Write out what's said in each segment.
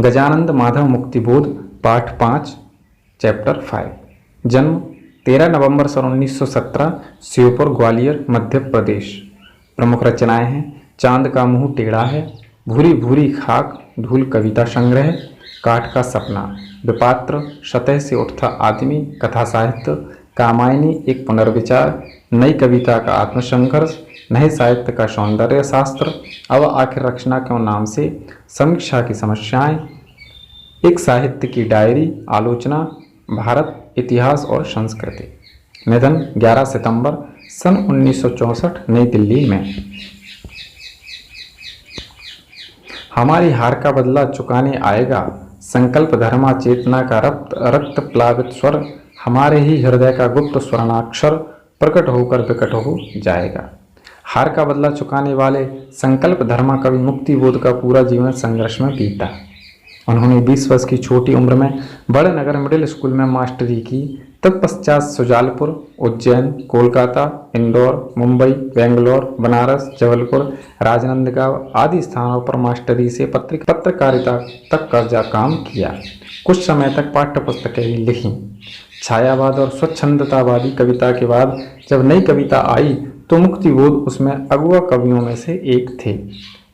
गजानंद माधव मुक्तिबोध पाठ 5 चैप्टर 5। जन्म 13 नवंबर सन 1917 श्योपुर ग्वालियर मध्य प्रदेश। प्रमुख रचनाएं हैं चांद का मुंह टेढ़ा है, भूरी भूरी खाक, धूल कविता संग्रह, काठ का सपना, विपात्र, सतह से उठता आदमी, कथा साहित्य, कामायनी एक पुनर्विचार, नई कविता का आत्मसंघर्ष, नए साहित्य का सौंदर्य शास्त्र, अब आखिर रचना क्यों नाम से, समीक्षा की समस्याएं, एक साहित्य की डायरी, आलोचना, भारत, इतिहास और संस्कृति। निधन 11 सितंबर सन 1964 नई दिल्ली में। हमारी हार का बदला चुकाने आएगा, संकल्प धर्मा चेतना का रक्त प्लावित स्वर, हमारे ही हृदय का गुप्त स्वर्णाक्षर प्रकट होकर विकट हो जाएगा। हार का बदला चुकाने वाले संकल्प धर्मा कवि मुक्तिबोध का पूरा जीवन संघर्ष में बीता। उन्होंने 20 वर्ष की छोटी उम्र में बड़े नगर मिडिल स्कूल में मास्टरी की। तत्पश्चात सुजालपुर, उज्जैन, कोलकाता, इंदौर, मुंबई, बेंगलोर, बनारस, जबलपुर, राजनांदगांव आदि स्थानों पर मास्टरी से पत्रकारिता तक का काम किया। कुछ समय तक पाठ्य पुस्तकें ही लिखीं। छायावाद और स्वच्छंदतावादी कविता के बाद जब नई कविता आई तो मुक्तिबोध उसमें अगुआ कवियों में से एक थे।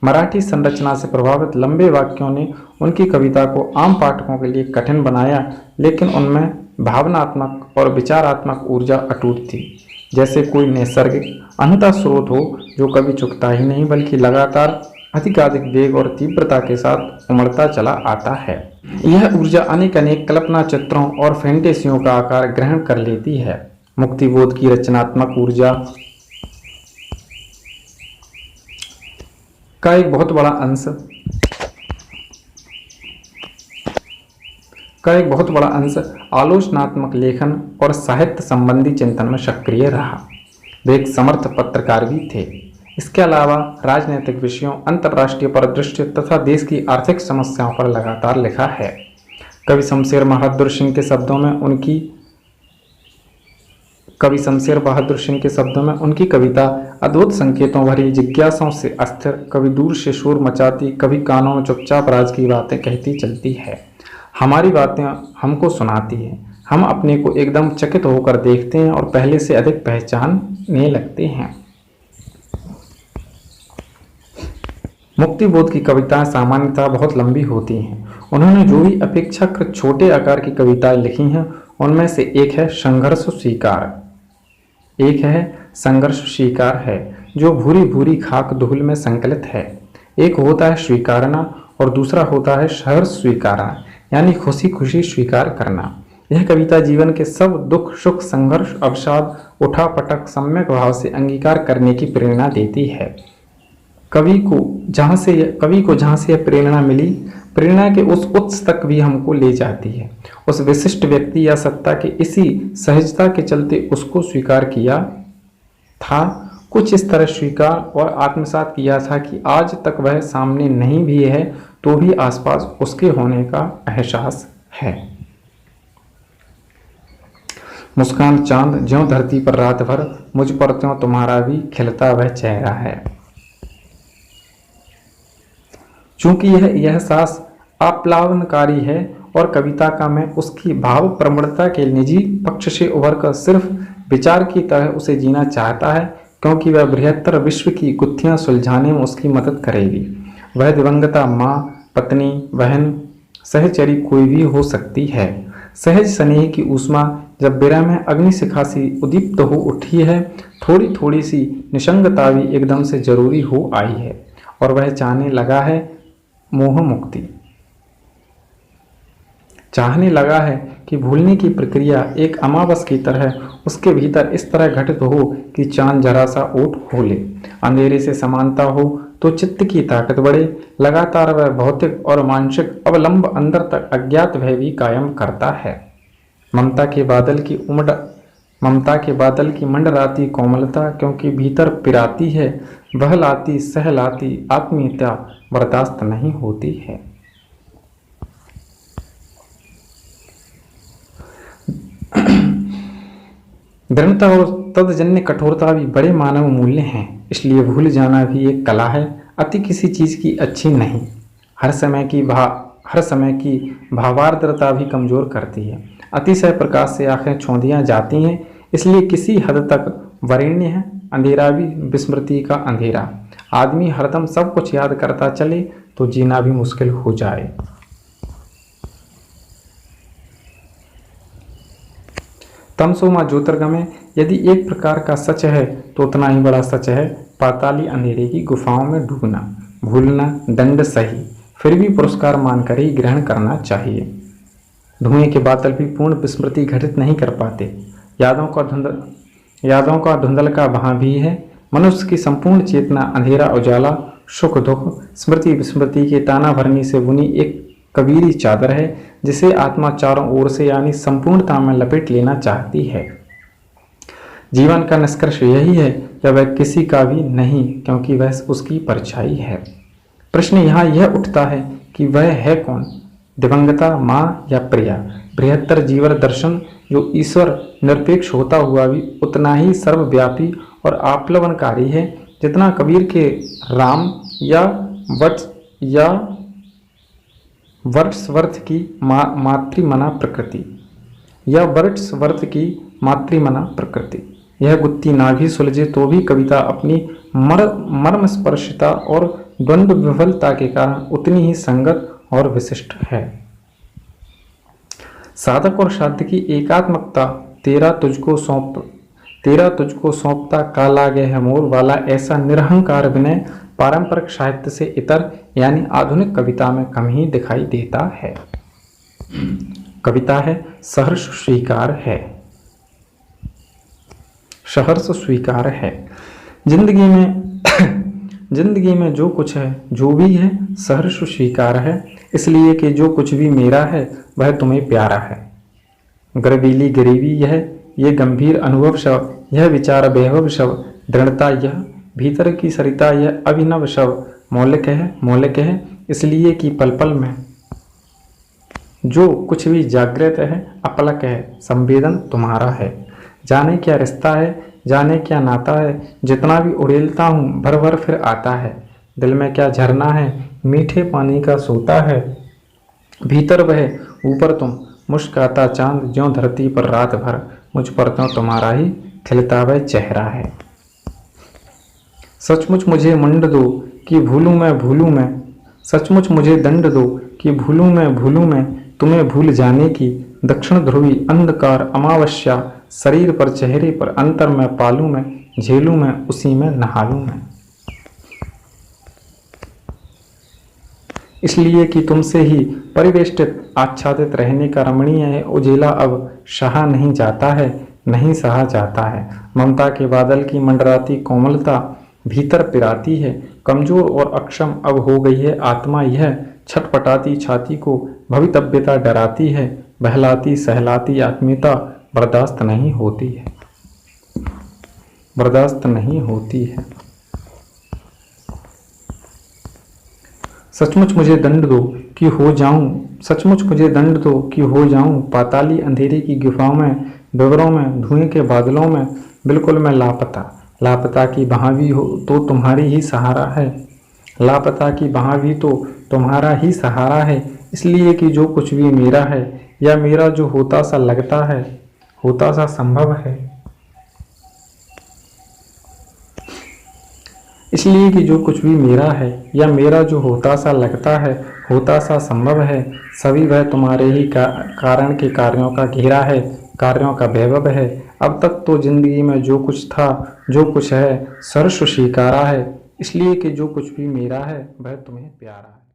मराठी संरचना से प्रभावित लंबे वाक्यों ने उनकी कविता को आम पाठकों के लिए कठिन बनाया, लेकिन उनमें भावनात्मक और विचारात्मक ऊर्जा अटूट थी, जैसे कोई नैसर्गिक अनंत स्रोत हो जो कभी चुकता ही नहीं बल्कि लगातार अधिकाधिक वेग और तीव्रता के साथ उमड़ता चला आता है। यह ऊर्जा अनेक कल्पना चित्रों और फैंटेसियों का आकार ग्रहण कर लेती है। मुक्तिबोध की रचनात्मक ऊर्जा का एक बहुत बड़ा अंश आलोचनात्मक लेखन और साहित्य संबंधी चिंतन में सक्रिय रहा। वे एक समर्थ पत्रकार भी थे। इसके अलावा राजनीतिक विषयों, अंतर्राष्ट्रीय परिदृश्य तथा देश की आर्थिक समस्याओं पर लगातार लिखा है। कवि शमशेर बहादुर सिंह के शब्दों में उनकी कविता अद्भुत संकेतों भरी, जिज्ञासाओं से अस्थिर, कभी दूर से शोर मचाती, कभी कानों में चुपचाप राज की बातें कहती चलती है। हमारी बातें हमको सुनाती है, हम अपने को एकदम चकित होकर देखते हैं और पहले से अधिक पहचानने लगते हैं। मुक्तिबोध की कविताएं सामान्यतः बहुत लंबी होती हैं। उन्होंने जो भी अपेक्षाकृत छोटे आकार की कविताएं लिखी हैं उनमें से एक है संघर्ष स्वीकार है, जो भूरी भूरी खाक धूल में संकलित है। एक होता है स्वीकारना और दूसरा होता है सहर्ष स्वीकारना, यानी खुशी खुशी स्वीकार करना। यह कविता जीवन के सब दुख सुख, संघर्ष, अवसाद, उठापटक सम्यक भाव से अंगीकार करने की प्रेरणा देती है। कवि को जहाँ से यह प्रेरणा मिली, प्रेरणा के उस उत्स तक भी हमको ले जाती है। उस विशिष्ट व्यक्ति या सत्ता के इसी सहजता के चलते उसको स्वीकार किया था, कुछ इस तरह स्वीकार और आत्मसात किया था कि आज तक वह सामने नहीं भी है तो भी आसपास उसके होने का एहसास है। मुस्कान चांद ज्यों धरती पर रात भर, मुझ पर त्यों तुम्हारा भी खिलता वह चेहरा है। चूंकि यह एहसास आप्लावनकारी है और कविता का मैं उसकी भाव प्रवणता के निजी पक्ष से उभरकर सिर्फ विचार की तरह उसे जीना चाहता है, क्योंकि वह बृहत्तर विश्व की गुत्थियां सुलझाने में उसकी मदद करेगी। वह दिवंगता माँ, पत्नी, बहन, सहचरी कोई भी हो सकती है। सहज स्नेह की ऊष्मा जब विरह में अग्निशिखा सी उद्दीप्त हो उठी है, थोड़ी थोड़ी सी निसंगता भी एकदम से जरूरी हो आई है और वह चाहने लगा है मोह मुक्ति। चाहने लगा है कि भूलने की प्रक्रिया एक अमावस की तरह उसके भीतर इस तरह घटित हो कि चांद जरा सा ओट खोले, अंधेरे से समानता हो तो चित्त की ताकत बढ़े। लगातार वह भौतिक और मानसिक अवलंब अंदर तक अज्ञात भय भी कायम करता है। ममता के बादल की मंडराती कोमलता क्योंकि भीतर पिराती है, बहलाती सहलाती आत्मीयता बर्दाश्त नहीं होती है। दृढ़ता और तदजन्य कठोरता भी बड़े मानव मूल्य हैं, इसलिए भूल जाना भी एक कला है, अति किसी चीज की अच्छी नहीं। हर समय की भावार्द्रता भी कमजोर करती है। अतिशय प्रकाश से आंखें चौंधियां जाती हैं, इसलिए किसी हद तक वरेण्य है। अंधेरा भी विस्मृति का अंधेरा। आदमी हरदम सब कुछ याद करता चले तो जीना भी मुश्किल हो जाए। तमसो मां ज्योतिर्गमय यदि एक प्रकार का सच है तो उतना ही बड़ा सच है पाताली अंधेरे की गुफाओं में डूबना। भूलना दंड सही, फिर भी पुरस्कार मानकर ही ग्रहण करना चाहिए। धुएं के बादल भी पूर्ण विस्मृति घटित नहीं कर पाते। यादों का धुंधल का वहां भी है। मनुष्य की संपूर्ण चेतना अंधेरा उजाला, सुख दुख, स्मृति विस्मृति के ताना भरनी से बुनी एक कबीरी चादर है जिसे आत्मा चारों ओर से यानी संपूर्णता में लपेट लेना चाहती है। जीवन का निष्कर्ष यही है कि वह किसी का भी नहीं, क्योंकि वह उसकी परछाई है। प्रश्न यहाँ यह उठता है कि वह है कौन, दिवंगता, माँ या प्रिया। बृहत्तर जीवन दर्शन जो ईश्वर निरपेक्ष होता हुआ भी उतना ही सर्वव्यापी और आप्लवनकारी है जितना कबीर के राम या वर्ड्सवर्थ की मातृमना प्रकृति यह गुत्थी ना भी सुलझे तो भी कविता अपनी मर्म स्पर्शिता और द्वंद्व विफलता के कारण उतनी ही संगत और विशिष्ट है। साधक और साध्य की एकात्मकता तेरा तुझको सौंपता का लागे है मोर वाला ऐसा निरहंकार विनय पारंपरिक साहित्य से इतर यानी आधुनिक कविता में कम ही दिखाई देता है। कविता है सहर्ष स्वीकार है। जिंदगी में जो कुछ है, जो भी है, सहर्ष स्वीकार है, इसलिए कि जो कुछ भी मेरा है वह तुम्हें प्यारा है। गर्वीली गरीबी यह गंभीर अनुभव शव, यह विचार वैभव शव, दृढ़ता यह भीतर की सरिता यह अभिनव शव मौलिक है, इसलिए कि पल पल में जो कुछ भी जागृत है अपलक है, संवेदन तुम्हारा है। जाने क्या रिश्ता है, जाने क्या नाता है, जितना भी उड़ेलता हूँ भर भर फिर आता है। दिल में क्या झरना है, मीठे पानी का सोता है, भीतर वह ऊपर तुम, मुस्काता चांद ज्यों धरती पर रात भर, मुझ पर तो तुम्हारा ही खिलता वह चेहरा है। सचमुच मुझे मंड दो कि भूलूं मैं, सचमुच मुझे दंड दो कि भूलूं मैं, तुम्हें भूल जाने की दक्षिण ध्रुवी अंधकार अमावस्या, शरीर पर चेहरे पर अंतर में पालूं मैं, झेलूं मैं, उसी में नहालूं मैं। इसलिए कि तुमसे ही परिवेष्टित आच्छादित रहने का रमणीय है उजेला अब सहा नहीं जाता है। ममता के बादल की मंडराती कोमलता भीतर पिराती है, कमजोर और अक्षम अब हो गई है आत्मा यह, छटपटाती छाती को भवितव्यता डराती है, बहलाती सहलाती आत्मीयता बर्दाश्त नहीं होती है। सचमुच मुझे दंड दो कि हो जाऊं, पाताली अंधेरे की गुफाओं में, विवरों में, धुएं के बादलों में, बिल्कुल मैं लापता की वहां भी हो तो तुम्हारी ही सहारा है, लापता की वहां भी तो तुम्हारा ही सहारा है। इसलिए कि जो कुछ भी मेरा है या मेरा जो होता सा लगता है, होता सा संभव है, इसलिए कि जो कुछ भी मेरा है या मेरा जो होता सा लगता है, होता सा संभव है, सभी वह तुम्हारे ही कारण के कार्यों का घेरा है, कार्यों का वैभव है। अब तक तो जिंदगी में जो कुछ था, जो कुछ है, सर्वस्व स्वीकारा है, इसलिए कि जो कुछ भी मेरा है वह तुम्हें प्यारा है।